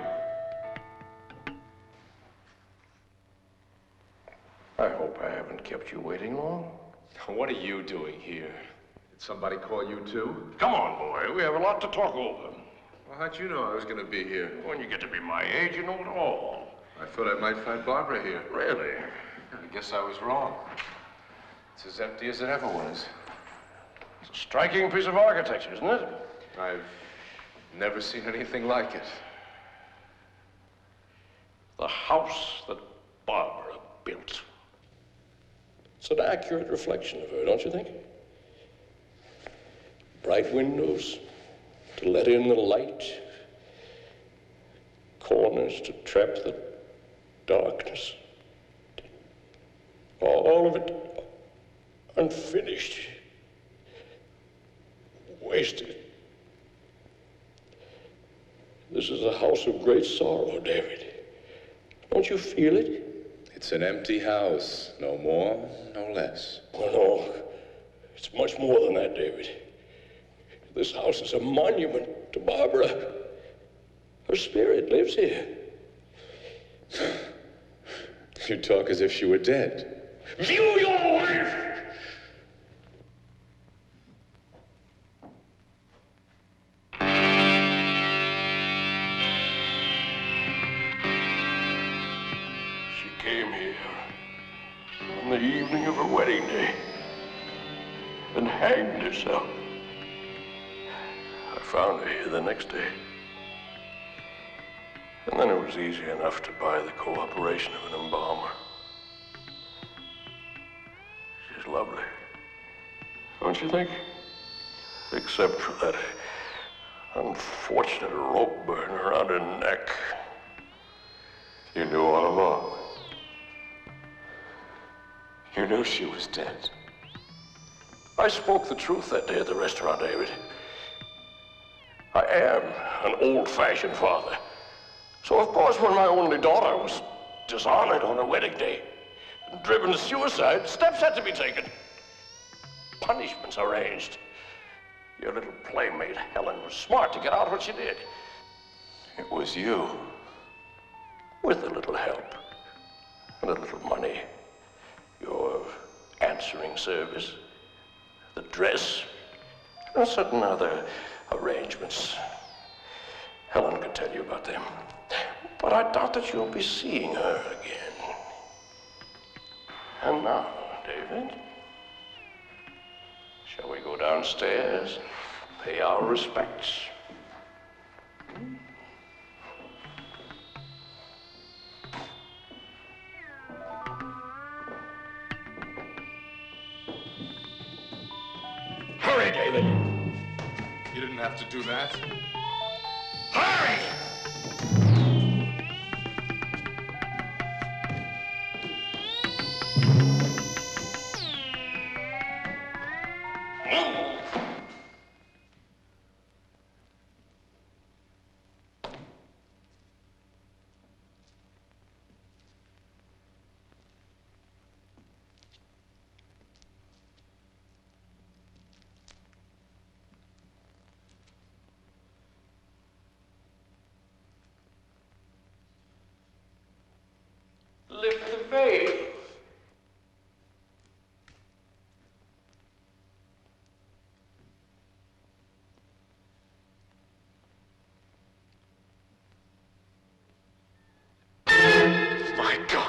I hope I haven't kept you waiting long. What are you doing here? Did somebody call you too? Come on, boy. We have a lot to talk over. Well, how'd you know I was going to be here? When you get to be my age, you know it all. I thought I might find Barbara here. Really? I guess I was wrong. It's as empty as it ever was. It's a striking piece of architecture, isn't it? I've never seen anything like it. The house that Barbara built. It's an accurate reflection of her, don't you think? Bright windows to let in the light. Corners to trap the darkness. All of it unfinished. Wasted. This is a house of great sorrow, David. Don't you feel it? It's an empty house. No more, no less. Oh, no. It's much more than that, David. This house is a monument to Barbara. Her spirit lives here. You talk as if she were dead. View your wife! She came here on the evening of her wedding day and hanged herself. I found her here the next day. And then it was easy enough to buy the cooperation of an embalmer. She's lovely, don't you think? Except for that unfortunate rope burn around her neck. You knew all along. You knew she was dead. I spoke the truth that day at the restaurant, David. I am an old-fashioned father. So, of course, when my only daughter was dishonored on her wedding day and driven to suicide, steps had to be taken. Punishments arranged. Your little playmate, Helen, was smart to get out what she did. It was you. With a little help and a little money. Your answering service, the dress, and certain other arrangements. Helen could tell you about them. But I doubt that you'll be seeing her again. And now, David, shall we go downstairs and pay our respects? Hurry, David! You didn't have to do that. Hurry! Lift the veil. My God.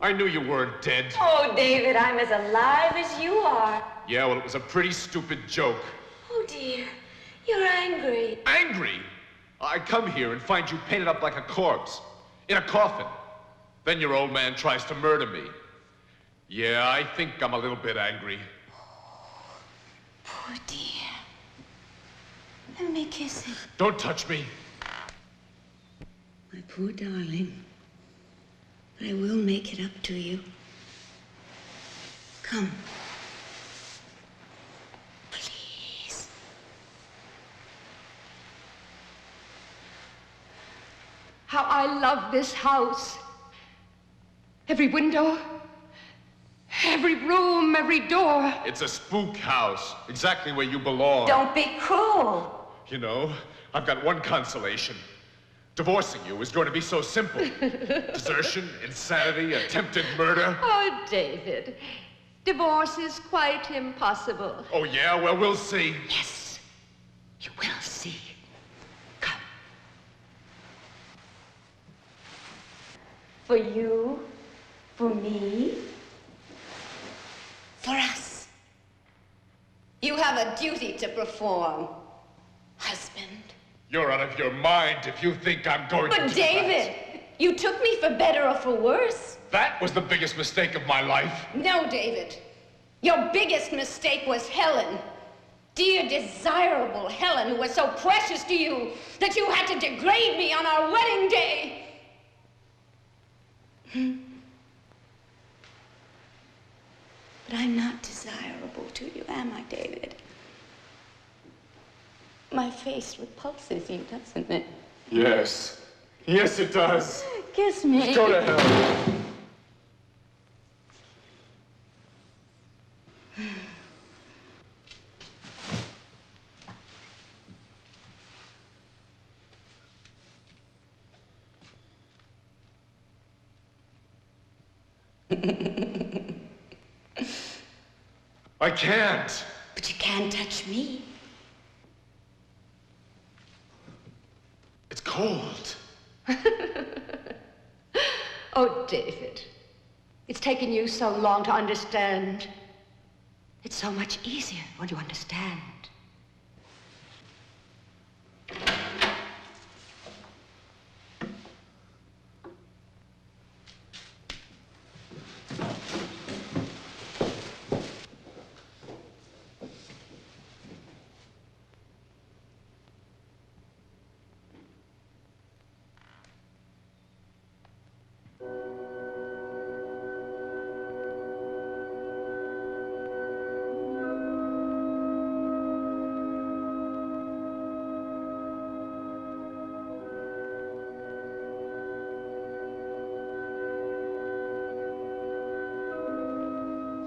I knew you weren't dead. Oh, David, I'm as alive as you are. Yeah, well, it was a pretty stupid joke. Oh, dear. You're angry. Angry? I come here and find you painted up like a corpse, in a coffin. Then your old man tries to murder me. Yeah, I think I'm a little bit angry. Poor dear. Let me kiss him. Don't touch me. My poor darling. But I will make it up to you. Come. Please. How I love this house. Every window, every room, every door. It's a spook house, exactly where you belong. Don't be cruel. You know, I've got one consolation. Divorcing you is going to be so simple. Desertion, insanity, attempted murder. Oh, David, divorce is quite impossible. Oh, yeah? Well, we'll see. Yes, you will see. Come. For you, for me, for us. You have a duty to perform, husband. You're out of your mind if you think I'm going to do But David, you took me for better or for worse. That was the biggest mistake of my life. No, David. Your biggest mistake was Helen. Dear, desirable Helen, who was so precious to you that you had to degrade me on our wedding day. But I'm not desirable to you, am I, David? My face repulses you, doesn't it? Yes. Yes, it does. Kiss me. Go to hell. I can't. But you can't touch me. It's cold. Oh, David, it's taken you so long to understand. It's so much easier when you understand.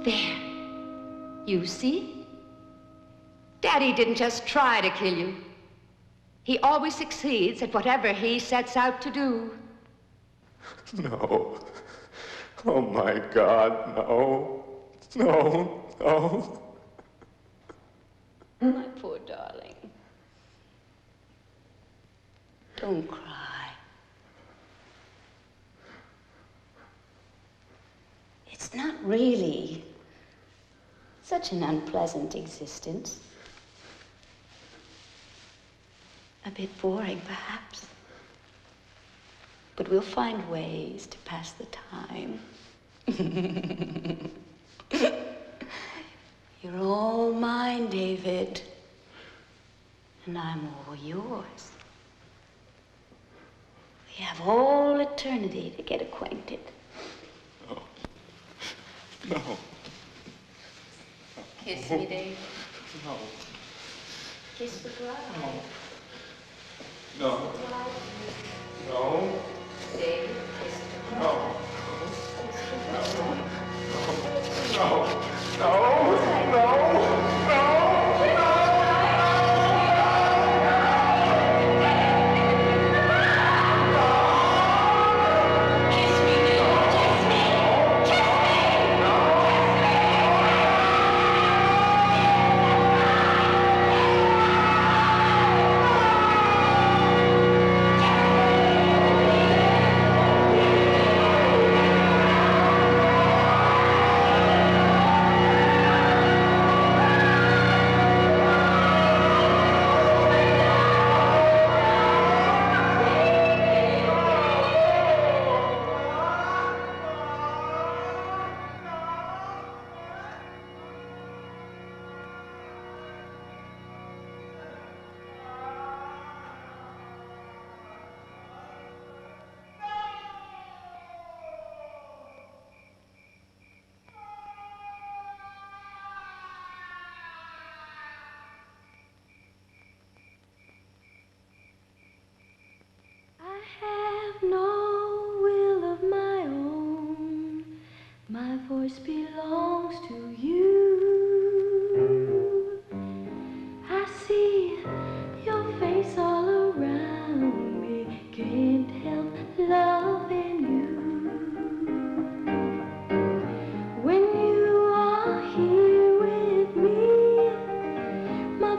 There. You see? Daddy didn't just try to kill you. He always succeeds at whatever he sets out to do. No. Oh, my God, no. No, no. My poor darling. Don't cry. It's not really such an unpleasant existence. A bit boring, perhaps. But we'll find ways to pass the time. You're all mine, David. And I'm all yours. We have all eternity to get acquainted. No. Kiss me, Dave. No. Kiss the bride. No. No. Dave, kiss the bride. No. No. No. No.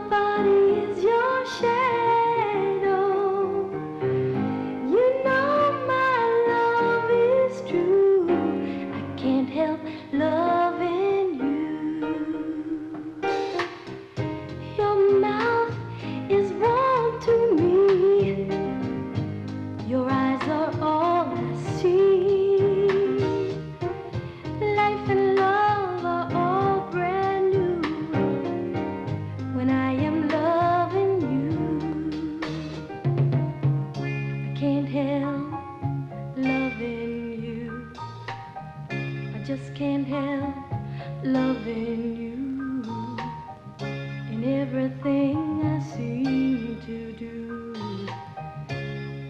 body is your shadow. You know my love is true. I can't help loving you. Your mouth is warm to me. Your eyes are all I see. Life and love are all brand new when I am loving you. I can't help loving you. I just can't help loving you. And everything I seem to do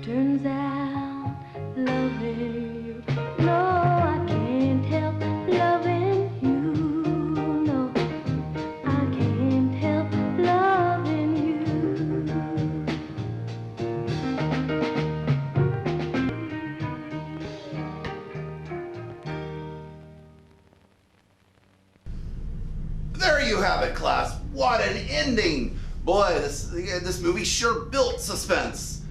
turns out loving you. No, I can't help loving you. No, I can't help loving you. There you have it, class. What an ending! Boy, this movie sure built suspense.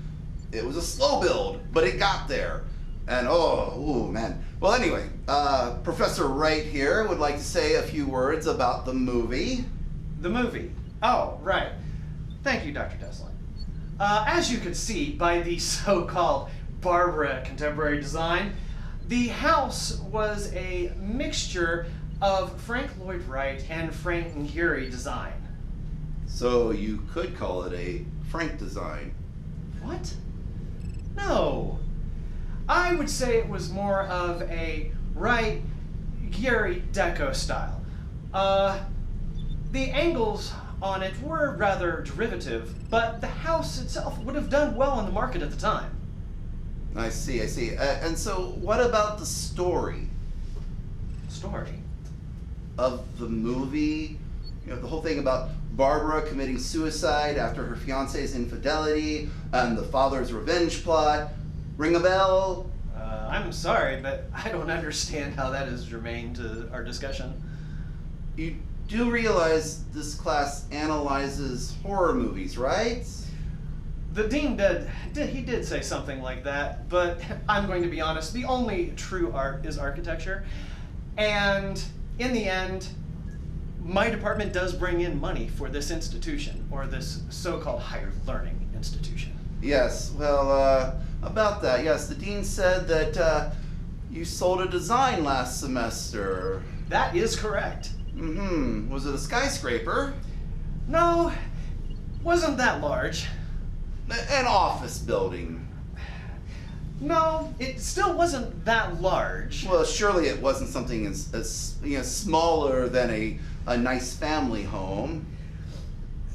It was a slow build, but it got there. And oh man. Well, anyway, Professor Wright here would like to say a few words about the movie. The movie? Oh, right. Thank you, Dr. Tesla. As you could see by the so-called Barbara contemporary design, the house was a mixture of Frank Lloyd Wright and Frank Gehry design. So you could call it a Frank design. What? No. I would say it was more of a Wright Gehry deco style. The angles on it were rather derivative, but the house itself would have done well on the market at the time. I see. And so what about the story? Story? Of the movie? You know, the whole thing about Barbara committing suicide after her fiance's infidelity and the father's revenge plot. Ring a bell? I'm sorry, but I don't understand how that is germane to our discussion. You do realize this class analyzes horror movies, right? The dean did say something like that, but I'm going to be honest, the only true art is architecture. And in the end, my department does bring in money for this institution, or this so-called higher learning institution. Yes, well, about that, yes, the dean said that you sold a design last semester. That is correct. Mm-hmm. Was it a skyscraper? No, wasn't that large. An office building. No, it still wasn't that large. Well, surely it wasn't something as smaller than a nice family home.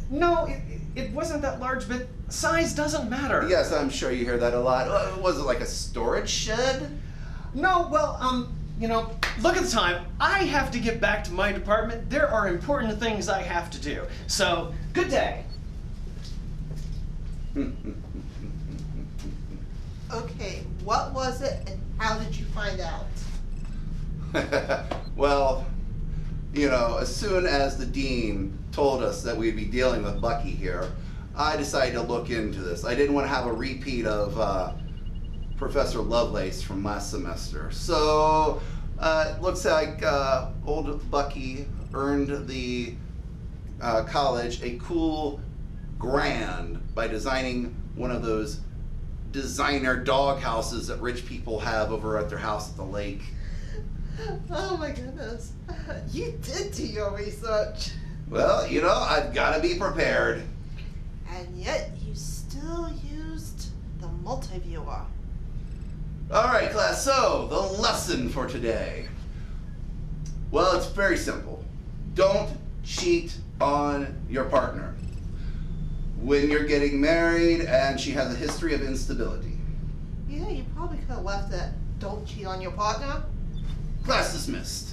No, it wasn't that large, but size doesn't matter. Yes, I'm sure you hear that a lot. Was it like a storage shed? No, well, look at the time. I have to get back to my department. There are important things I have to do. So, good day. Okay, what was it and how did you find out? Well, as soon as the dean told us that we'd be dealing with Bucky here, I decided to look into this. I didn't want to have a repeat of Professor Lovelace from last semester. So it looks like old Bucky earned the college a cool grand by designing one of those designer dog houses that rich people have over at their house at the lake. Oh my goodness. You did do your research. Well, I've got to be prepared. And yet you still used the multi-viewer. All right, class, so the lesson for today. Well, it's very simple. Don't cheat on your partner when you're getting married and she has a history of instability. Yeah, you probably could have left that "don't cheat on your partner." Class dismissed.